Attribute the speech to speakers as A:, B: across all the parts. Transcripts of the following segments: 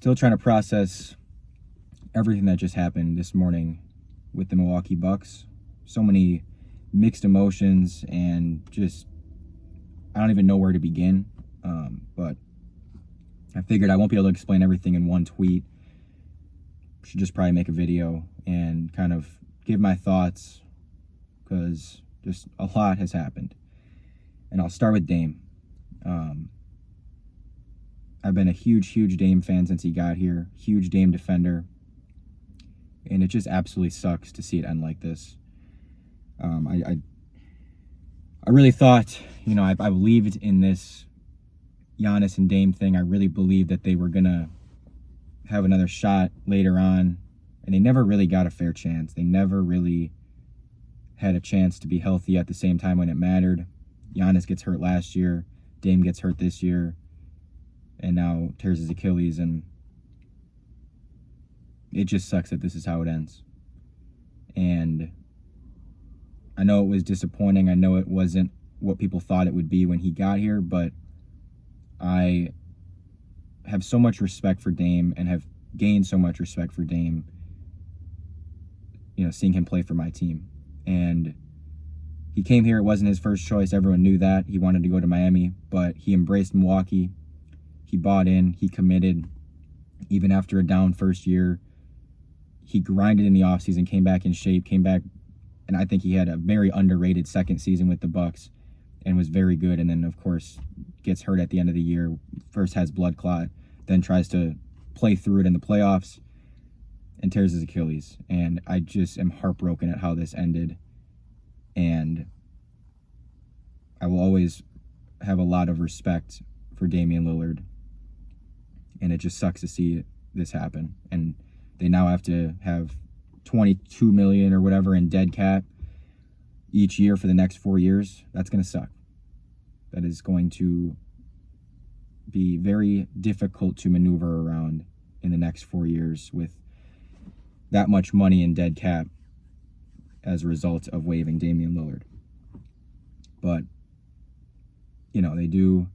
A: Still trying to process everything that just happened this morning with the Milwaukee Bucks. So many mixed emotions, and just I don't even know where to begin. But I figured I won't be able to explain everything in one tweet. Should just probably make a video and kind of give my thoughts, because just a lot has happened. And I'll start with Dame. I've been a huge Dame fan since he got here. Huge Dame defender. And it just absolutely sucks to see it end like this. I really thought, I believed in this Giannis and Dame thing. I really believed that they were going to have another shot later on. And they never really got a fair chance. They never really had a chance to be healthy at the same time when it mattered. Giannis gets hurt last year. Dame gets hurt this year. And now tears his Achilles. And it just sucks that this is how it ends. And I know it was disappointing. I know it wasn't what people thought it would be when he got here, but I have so much respect for Dame and have gained so much respect for Dame, seeing him play for my team. And he came here. It wasn't his first choice. Everyone knew that. He wanted to go to Miami, but he embraced Milwaukee. He bought in. He committed. Even after a down first year, he grinded in the offseason, came back in shape, and I think he had a very underrated second season with the Bucks and was very good. And then, of course, gets hurt at the end of the year. First has blood clot, then tries to play through it in the playoffs and tears his Achilles. And I just am heartbroken at how this ended. And I will always have a lot of respect for Damian Lillard. And it just sucks to see this happen. And they now have to have $22 million or whatever in dead cap each year for the next 4 years. That's going to suck. That is going to be very difficult to maneuver around in the next 4 years with that much money in dead cap as a result of waiving Damian Lillard. But, they do.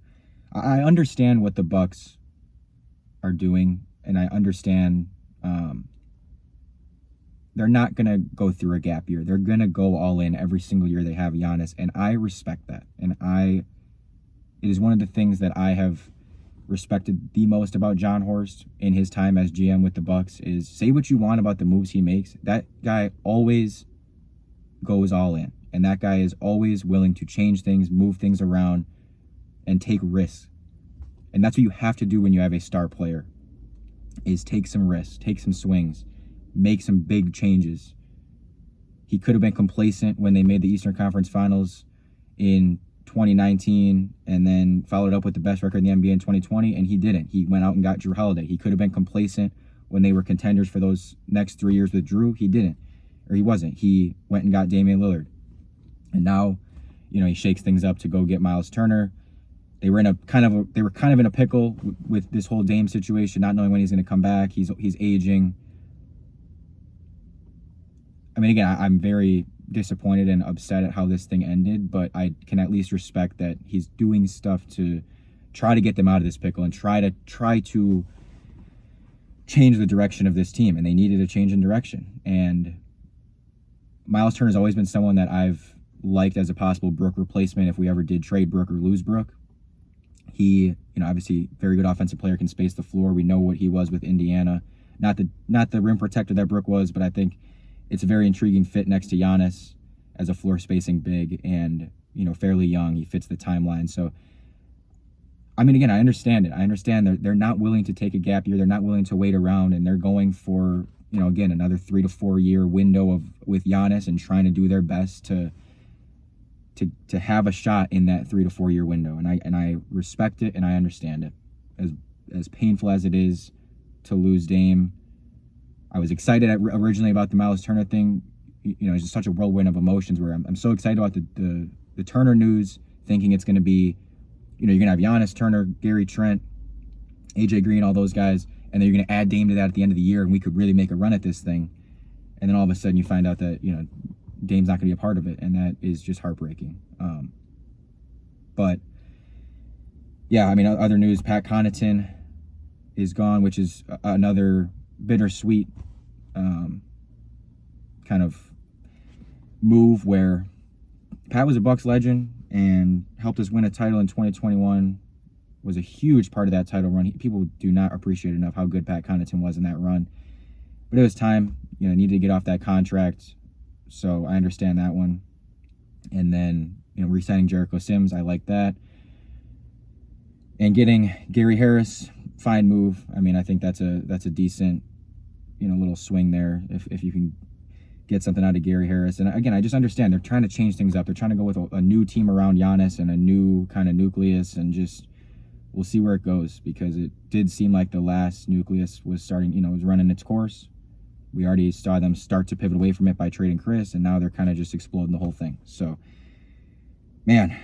A: I understand what the Bucks are doing, and I understand they're not going to go through a gap year. They're going to go all in every single year they have Giannis, and I respect that. And it is one of the things that I have respected the most about John Horst in his time as GM with the Bucks is, say what you want about the moves he makes. That guy always goes all in, and that guy is always willing to change things, move things around, and take risks. And that's what you have to do when you have a star player, is take some risks, take some swings, make some big changes. He could have been complacent when they made the Eastern Conference Finals in 2019 and then followed up with the best record in the NBA in 2020, and he didn't. He went out and got Drew Holiday. He could have been complacent when they were contenders for those next 3 years with Drew. He didn't, or he wasn't. He went and got Damian Lillard. And now, he shakes things up to go get Myles Turner. They were kind of in a pickle with this whole Dame situation, not knowing when he's going to come back. He's aging. I mean, again, I'm very disappointed and upset at how this thing ended, but I can at least respect that he's doing stuff to try to get them out of this pickle and try to change the direction of this team. And they needed a change in direction. And Myles Turner has always been someone that I've liked as a possible Brook replacement if we ever did trade Brook or lose Brook. He, obviously very good offensive player, can space the floor. We know what he was with Indiana. Not the rim protector that Brook was, but I think it's a very intriguing fit next to Giannis as a floor spacing big and, fairly young. He fits the timeline. So, I mean, again, I understand it. I understand they're not willing to take a gap year. They're not willing to wait around, and they're going for, again, another 3 to 4 year window with Giannis and trying to do their best to have a shot in that 3 to 4 year window. And I respect it and I understand it. As painful as it is to lose Dame, I was excited originally about the Myles Turner thing. It's just such a whirlwind of emotions where I'm so excited about the Turner news, thinking it's going to be, you're going to have Giannis, Turner, Gary Trent, AJ Green, all those guys, and then you're going to add Dame to that at the end of the year, and we could really make a run at this thing. And then all of a sudden you find out that, Dame's not going to be a part of it, and that is just heartbreaking. But, yeah, I mean, other news, Pat Connaughton is gone, which is another bittersweet kind of move where Pat was a Bucks legend and helped us win a title in 2021, was a huge part of that title run. People do not appreciate enough how good Pat Connaughton was in that run. But it was time, needed to get off that contract. So I understand that one. And then, re-signing Jericho Sims, I like that. And getting Gary Harris, fine move. I mean, I think that's a decent, little swing there if you can get something out of Gary Harris. And again, I just understand they're trying to change things up. They're trying to go with a new team around Giannis and a new kind of nucleus, and just we'll see where it goes, because it did seem like the last nucleus was starting, was running its course. We already saw them start to pivot away from it by trading Chris, and now they're kind of just exploding the whole thing. So, man,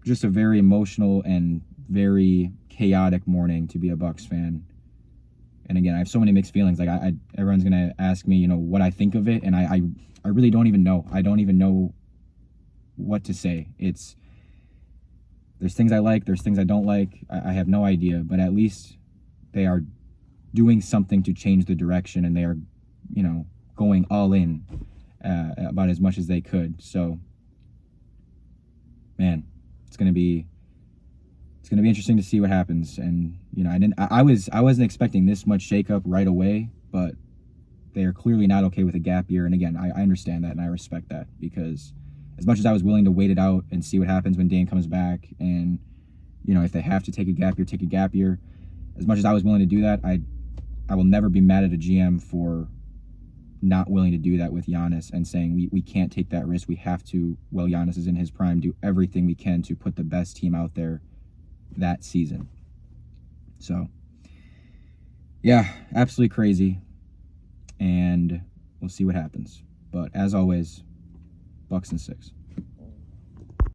A: just a very emotional and very chaotic morning to be a Bucks fan. And again, I have so many mixed feelings. Like, everyone's gonna ask me, what I think of it, and I really don't even know. I don't even know what to say. There's things I like, there's things I don't like. I have no idea, but at least they are doing something to change the direction, and they are, going all in about as much as they could. So, man, it's gonna be interesting to see what happens. And I wasn't expecting this much shakeup right away, but they are clearly not okay with a gap year. And again, I understand that and I respect that, because as much as I was willing to wait it out and see what happens when Dame comes back, and if they have to take a gap year, take a gap year. As much as I was willing to do that, I will never be mad at a GM for not willing to do that with Giannis and saying we can't take that risk. We have to, while Giannis is in his prime, do everything we can to put the best team out there that season. So, yeah, absolutely crazy. And we'll see what happens. But as always, Bucks in 6.